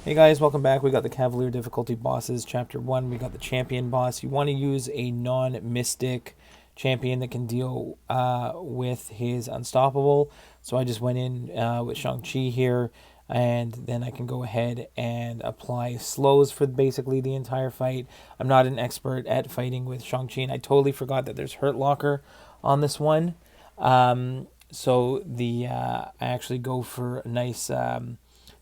Hey guys, welcome back. We got the Cavalier difficulty bosses, chapter 1. We got the champion boss. You want to use a non-mystic champion that can deal with his unstoppable. So I just went in with ShangChi here, and then I can go ahead and apply slows for basically the entire fight. I'm not an expert at fighting with ShangChi, and I totally forgot that there's Hurt Locker on this one. I actually go for a nice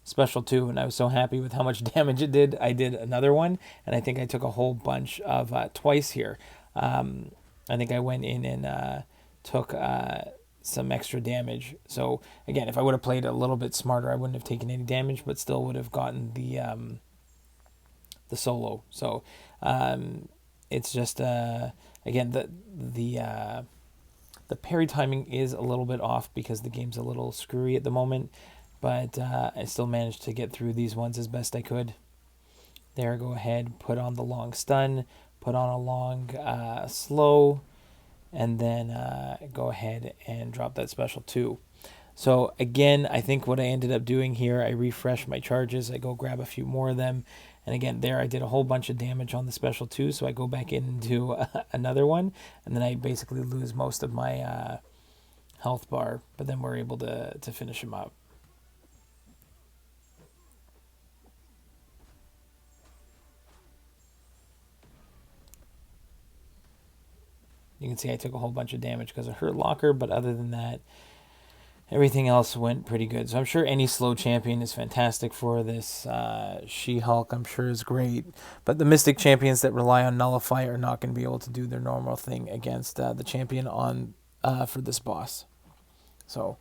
special 2, and I was so happy with how much damage it did. I did another one, and I think I took a whole bunch of twice here. I think I went in and took some extra damage. So again, if I would have played a little bit smarter, I wouldn't have taken any damage, but still would have gotten the solo. So it's just again the parry timing is a little bit off because the game's a little screwy at the moment, but I still managed to get through these ones as best I could. There, go ahead, put on the long stun, put on a long slow, and then go ahead and drop that special 2. So again, I think what I ended up doing here, I refresh my charges, I go grab a few more of them, and again, there I did a whole bunch of damage on the special 2, so I go back in and do another one, and then I basically lose most of my health bar, but then we're able to finish him up. You can see I took a whole bunch of damage because of Hurt Locker, but other than that, everything else went pretty good. So I'm sure any slow champion is fantastic for this. She-Hulk, I'm sure, is great. But the Mystic champions that rely on Nullify are not going to be able to do their normal thing against the champion on for this boss. So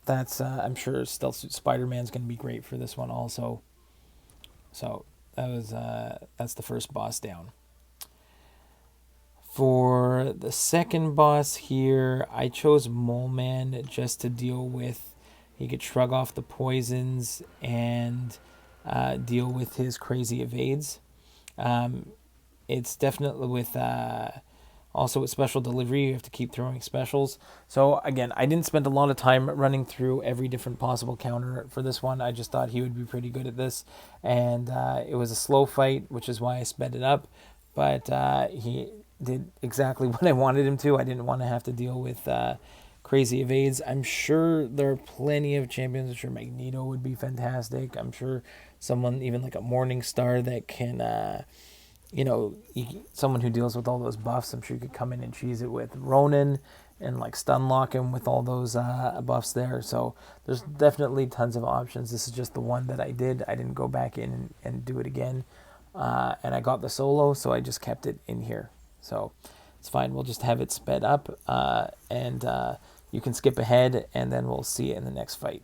that's, I'm sure, Stealth Suit Spider-Man's going to be great for this one also. So that's the first boss down. For the second boss here, I chose Mole Man just to deal with. He could shrug off the poisons and deal with his crazy evades. It's definitely with also with special delivery. You have to keep throwing specials. So again, I didn't spend a lot of time running through every different possible counter for this one. I just thought he would be pretty good at this, and it was a slow fight, which is why I sped it up. But he did exactly what I wanted him to. I didn't want to have to deal with crazy evades. I'm sure there are plenty of champions. I'm sure Magneto would be fantastic. I'm sure someone, even like a Morning Star, that can, someone who deals with all those buffs. I'm sure you could come in and cheese it with Ronin and like stun lock him with all those buffs there. So there's definitely tons of options. This is just the one that I did. I didn't go back in and do it again. And I got the solo, so I just kept it in here. So it's fine. We'll just have it sped up, and you can skip ahead, and then we'll see it in the next fight.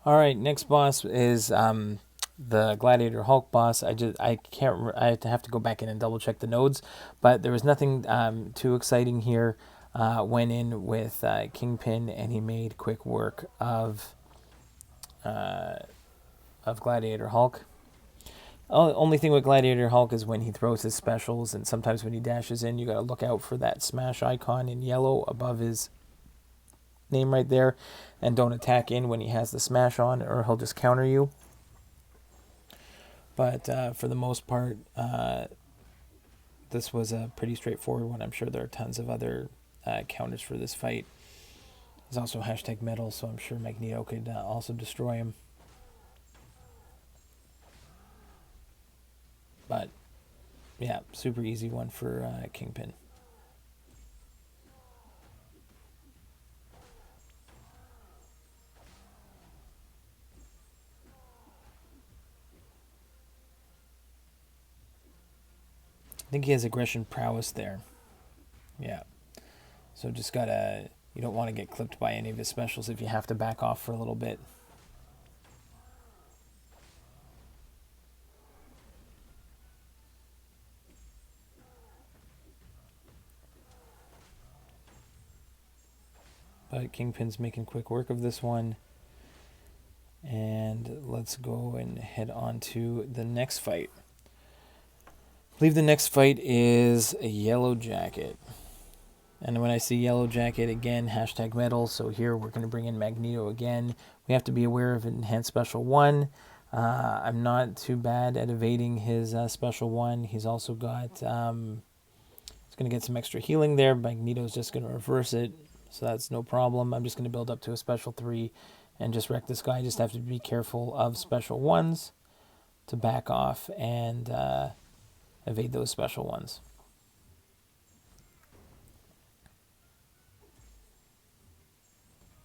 All right, next boss is the Gladiator Hulk boss. I can't I have to go back in and double check the nodes, but there was nothing too exciting here. Went in with Kingpin, and he made quick work of Gladiator Hulk. Only thing with Gladiator Hulk is when he throws his specials, and sometimes when he dashes in, you got to look out for that smash icon in yellow above his name right there, and don't attack in when he has the smash on, or he'll just counter you. But for the most part, this was a pretty straightforward one. I'm sure there are tons of other counters for this fight. There's also hashtag metal, so I'm sure Magneto could also destroy him. But yeah, super easy one for Kingpin. I think he has aggression prowess there. Yeah. So just gotta, you don't want to get clipped by any of his specials if you have to back off for a little bit. But Kingpin's making quick work of this one. And let's go and head on to the next fight. I believe the next fight is a Yellow Jacket. And when I see Yellow Jacket, again, hashtag metal. So here we're going to bring in Magneto again. We have to be aware of Enhanced Special 1. I'm not too bad at evading his Special 1. He's also got, he's going to get some extra healing there. Magneto's just going to reverse it. So that's no problem. I'm just going to build up to a Special 3 and just wreck this guy. Just have to be careful of Special 1s to back off and evade those Special 1s.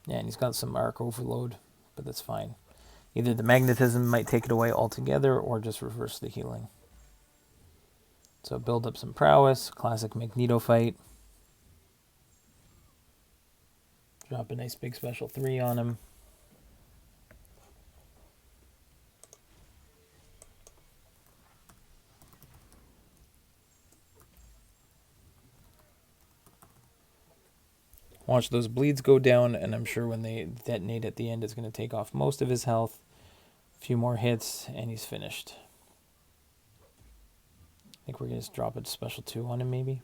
Yeah, and he's got some arc overload, but that's fine. Either the magnetism might take it away altogether or just reverse the healing. So build up some prowess, classic Magneto fight. Drop a nice big Special 3 on him. Watch those bleeds go down, and I'm sure when they detonate at the end, it's going to take off most of his health. A few more hits, and he's finished. I think we're going to drop a Special 2 on him, maybe.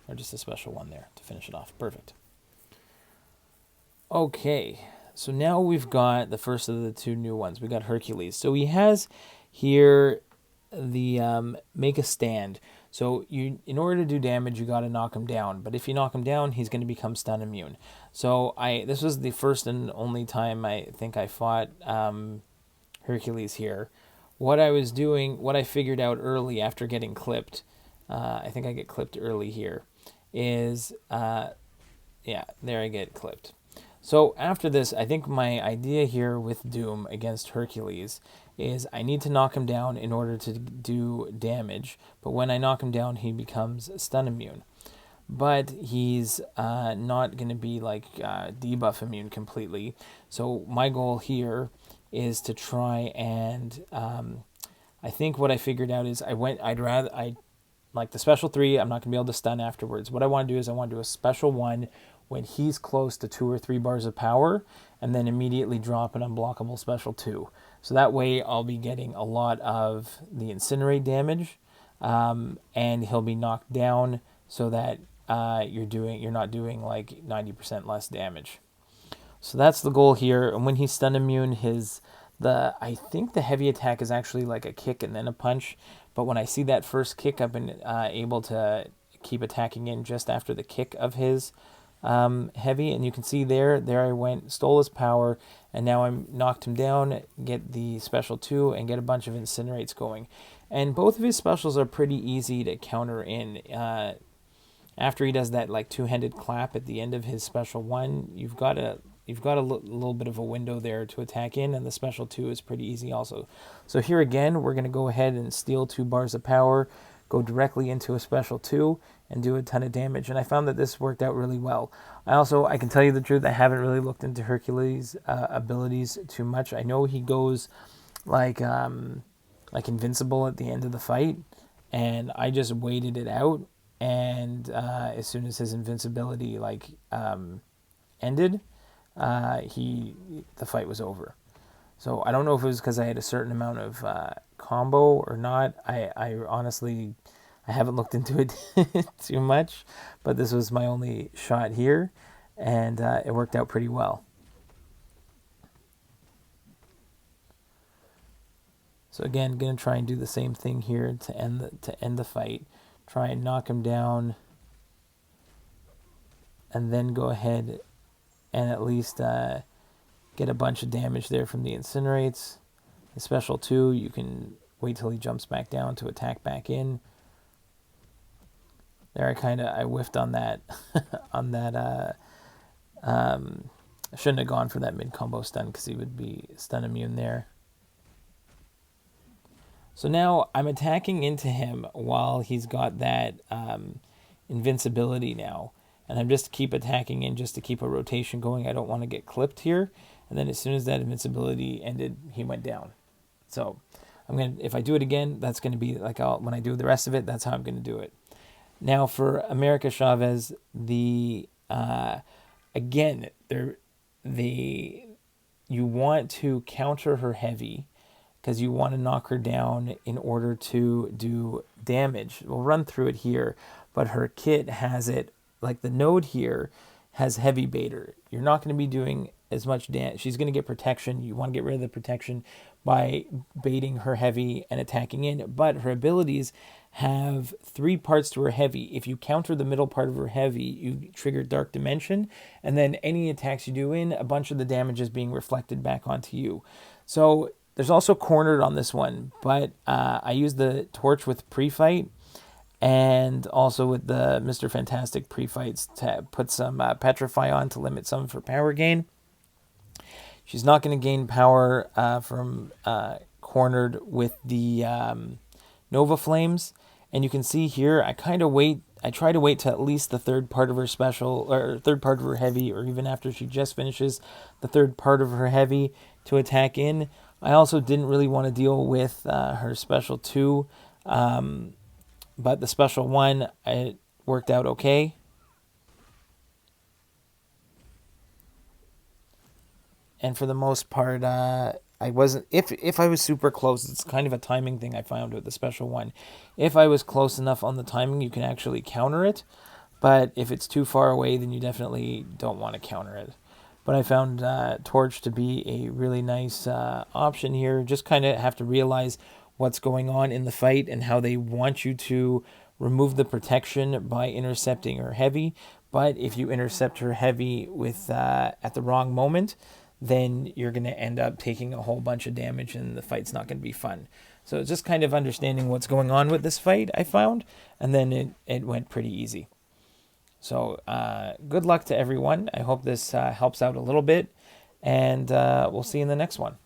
Or just a Special 1 there to finish it off. Perfect. Okay, so now we've got the first of the two new ones. We got Hercules. So he has here the make a stand. So you, in order to do damage, you got to knock him down. But if you knock him down, he's going to become stun immune. So this was the first and only time I think I fought Hercules here. What I was doing, what I figured out early after getting clipped, I think I get clipped early here, is, yeah, there I get clipped. So after this, I think my idea here with Doom against Hercules is I need to knock him down in order to do damage. But when I knock him down, he becomes stun immune. But he's not going to be like debuff immune completely. So my goal here is to try and I think what I figured out is I like the Special 3, I'm not going to be able to stun afterwards. What I want to do is I want to do a Special 1 when he's close to 2 or 3 bars of power, and then immediately drop an unblockable Special 2. So that way I'll be getting a lot of the incinerate damage, and he'll be knocked down so that you're not doing like 90% less damage. So that's the goal here. And when he's stun immune, I think the heavy attack is actually like a kick and then a punch. But when I see that first kick, I've been able to keep attacking in just after the kick of his heavy. And you can see there I went, stole his power, and now I'm knocked him down, get the Special 2, and get a bunch of incinerates going. And both of his specials are pretty easy to counter in. After he does that like two-handed clap at the end of his Special 1, you've got a little bit of a window there to attack in, and the Special 2 is pretty easy also. So here again, we're going to go ahead and steal 2 bars of power, go directly into a Special 2, and do a ton of damage. And I found that this worked out really well. I can tell you the truth, I haven't really looked into Hercules' abilities too much. I know he goes like invincible at the end of the fight, and I just waited it out. And as soon as his invincibility ended, the fight was over. So I don't know if it was because I had a certain amount of combo or not. I honestly, I haven't looked into it too much, but this was my only shot here, and it worked out pretty well. So again, gonna try and do the same thing here to end the fight. Try and knock him down, and then go ahead and at least get a bunch of damage there from the incinerates. The special 2, you can wait till he jumps back down to attack back in. There, I whiffed on that on that. I shouldn't have gone for that mid combo stun because he would be stun immune there. So now I'm attacking into him while he's got that invincibility now. And I'm just keep attacking in just to keep a rotation going. I don't want to get clipped here. And then as soon as that invincibility ended, he went down. So if I do it again, that's going to be like when I do the rest of it, that's how I'm going to do it. Now for America Chavez, again, you want to counter her heavy because you want to knock her down in order to do damage. We'll run through it here, but her kit has it, like the node here has heavy baiter. You're not going to be doing as much damage. She's going to get protection. You want to get rid of the protection by baiting her heavy and attacking in, but her abilities have 3 parts to her heavy. If you counter the middle part of her heavy, you trigger Dark Dimension, and then any attacks you do in, a bunch of the damage is being reflected back onto you. So there's also Cornered on this one, but I used the Torch with pre-fight and also with the Mr. Fantastic pre-fights to put some Petrify on to limit some of her power gain. She's not going to gain power from Cornered with the Nova Flames. And you can see here, I try to wait till at least the third part of her special, or third part of her heavy, or even after she just finishes the third part of her heavy to attack in. I also didn't really want to deal with her special 2, but the special 1, it worked out okay. And for the most part, I wasn't, if I was super close, it's kind of a timing thing I found with the special 1. If I was close enough on the timing, you can actually counter it. But if it's too far away, then you definitely don't want to counter it. But I found Torch to be a really nice option here. Just kind of have to realize what's going on in the fight and how they want you to remove the protection by intercepting her heavy. But if you intercept her heavy with at the wrong moment, then you're going to end up taking a whole bunch of damage and the fight's not going to be fun. So it's just kind of understanding what's going on with this fight, I found, and then it went pretty easy. So good luck to everyone. I hope this helps out a little bit, and we'll see you in the next one.